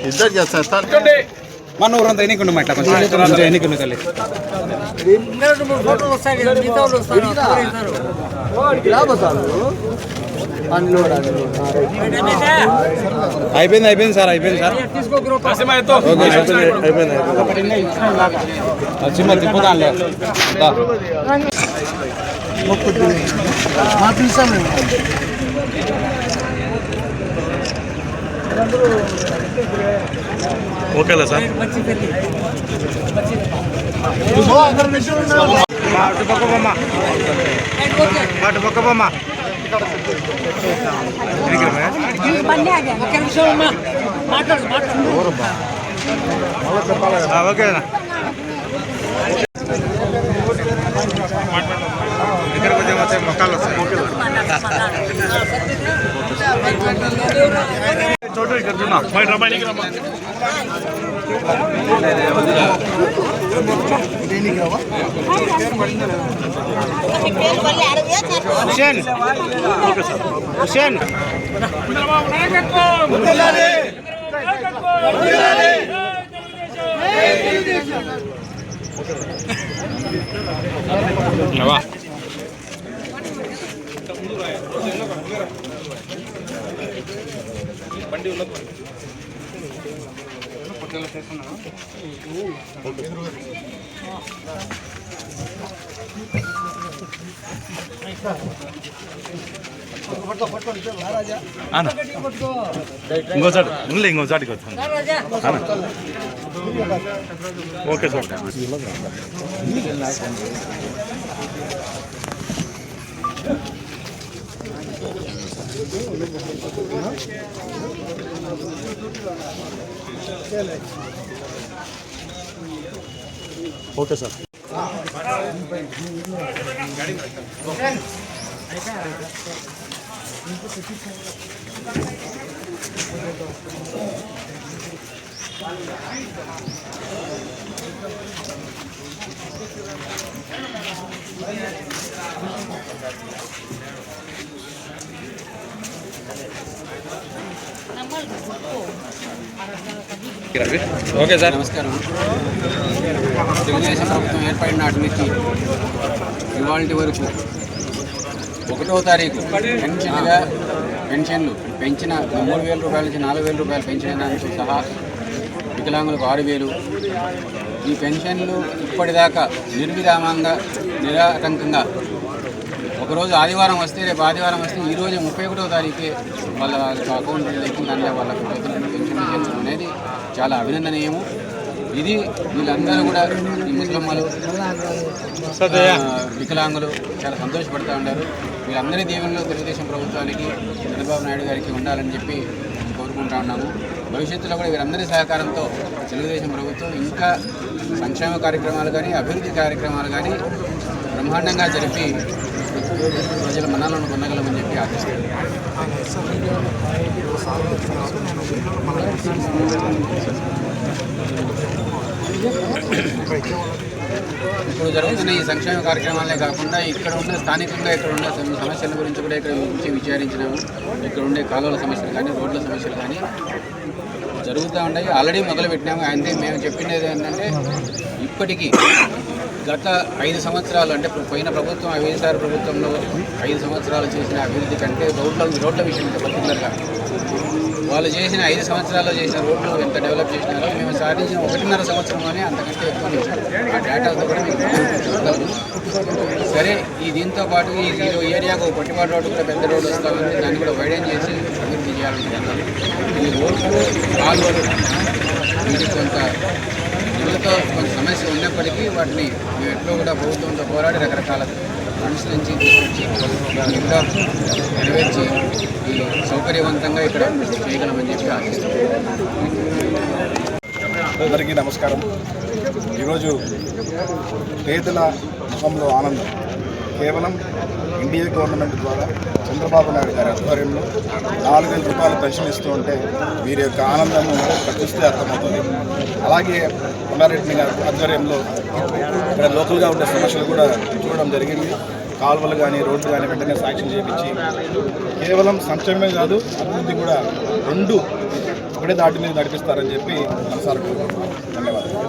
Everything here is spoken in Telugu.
ఇద్దరు చేస్తారు మన ఊరంతా ఎన్నికండు మాట కొంచెం ఎన్నికండు తల్లి అయిపోయింది అయిపోయింది సార్ అయిపోయింది సార్ సినిమా తిప్పుదాంలే ఓకేలా సార్ పక్క బొమ్మ ఓకేనా ఇక్కడికి వచ్చే మొత్తం మొక్కలు వస్తాయి చోటు ఇక్కడ చూడ బయట రమ్మాయికి రమ్మా హుసేన్ ఓకే సార్ హుసేన్ నవా బండి ఉన్న పొట్టెల చేస్తున్నా ఇంకోసారి ఉంది ఇంకోసారికి వచ్చాను okay sir okay sir okay sir నమస్కారం. తెలుగుదేశం ప్రభుత్వం ఏర్పడిన నాటి నుంచి ఇవాళ వరకు 1వ తారీఖు పెన్షన్లు పెంచిన 3,000 రూపాయల నుంచి 4,000 రూపాయలు పెంచిన దానితో సహా వికలాంగులకు 6,000. ఈ పెన్షన్లు ఇప్పటిదాకా నిర్విరామంగా నిరాటంకంగా ఒకరోజు ఆదివారం వస్తే రేపు ఆదివారం వస్తే ఈరోజు 31వ తారీఖే వాళ్ళ అకౌంట్ లేకుండా వాళ్ళకు పెన్షన్ చెల్లించడం అనేది చాలా అభినందనీయము. ఇది వీళ్ళందరూ కూడా ఈ ముస్లింలు వికలాంగులు చాలా సంతోషపడుతూ ఉన్నారు. వీళ్ళందరి దీవెనలో తెలుగుదేశం ప్రభుత్వానికి చంద్రబాబు నాయుడు గారికి ఉండాలని చెప్పి కోరుకుంటా ఉన్నాము. భవిష్యత్తులో కూడా వీరందరి సహకారంతో తెలుగుదేశం ప్రభుత్వం ఇంకా సంక్షేమ కార్యక్రమాలు కానీ అభివృద్ధి కార్యక్రమాలు కానీ బ్రహ్మాండంగా జరిపి ప్రజల మనాలను పొందగలమని చెప్పి ఆశిస్తున్నాను. ఇప్పుడు జరుగుతున్న ఈ సంక్షేమ కార్యక్రమాలే కాకుండా ఇక్కడ ఉన్న స్థానికంగా ఇక్కడ ఉన్న సమస్యల గురించి కూడా ఇక్కడ విచారించినాము. ఇక్కడ ఉండే కాలువల సమస్యలు కానీ రోడ్ల సమస్యలు కానీ జరుగుతూ ఉన్నాయి. ఆల్రెడీ మొదలు పెట్టినాము. అంతే మేము చెప్పినది ఏంటంటే ఇప్పటికీ గత 5 సంవత్సరాలు అంటే పోయిన ప్రభుత్వం వైఎస్ఆర్ ప్రభుత్వంలో 5 సంవత్సరాలు చేసిన అభివృద్ధి కంటే రోడ్ల విషయం పర్టికులర్గా వాళ్ళు చేసిన 5 సంవత్సరాల్లో చేసిన రోడ్లు ఎంత డెవలప్ చేసినారో మేము సాధించిన 1.5 సంవత్సరంలోనే అంతకంటే ఎక్కువ ఆ డేటాతో కూడా మీకు చూడగలరు. సరే దీంతో పాటు ఈ ఏరియాకు పట్టిపాటు రోడ్డు కూడా పెద్ద రోడ్డు వస్తామని దాన్ని కూడా వైడెన్ చేసి అభివృద్ధి చేయాలనుకుంటున్నాం. ఈ రోడ్లు కాలువలు వీటికి కొంత నిధులతో కొంత సమస్య ఉన్నప్పటికీ వాటిని మేము ఎట్లో కూడా ప్రభుత్వంతో పోరాడి రకరకాల ఫండ్స్ నుంచి తీసుకొచ్చి దాన్ని కూడా నెరవేర్చి ఈ సౌకర్యవంతంగా ఇక్కడ చేయగలమని చెప్పి ఆశిస్తున్నాం. అందరికీ నమస్కారం. ఈరోజు పేదల ముఖంలో ఆనందం కేవలం ఇండియా గవర్నమెంట్ ద్వారా చంద్రబాబు నాయుడు గారి ఆధ్వర్యంలో 4,000 రూపాయలు పెన్షన్ ఇస్తూ ఉంటే వీరి యొక్క ఆనందము చూస్తే అర్థమవుతుంది. అలాగే కొండారెడ్డి గారి ఆధ్వర్యంలో ఇక్కడ లోకల్గా ఉండే సమస్యలు కూడా చూడడం జరిగింది. కాలువలు కానీ రోడ్లు కానీ వెంటనే శాంక్షన్ చేయించి కేవలం సంక్షేమమే కాదు అభివృద్ధి కూడా రెండు ఒకటే దాటి మీద నడిపిస్తారని చెప్పి మనసారా ధన్యవాదాలు.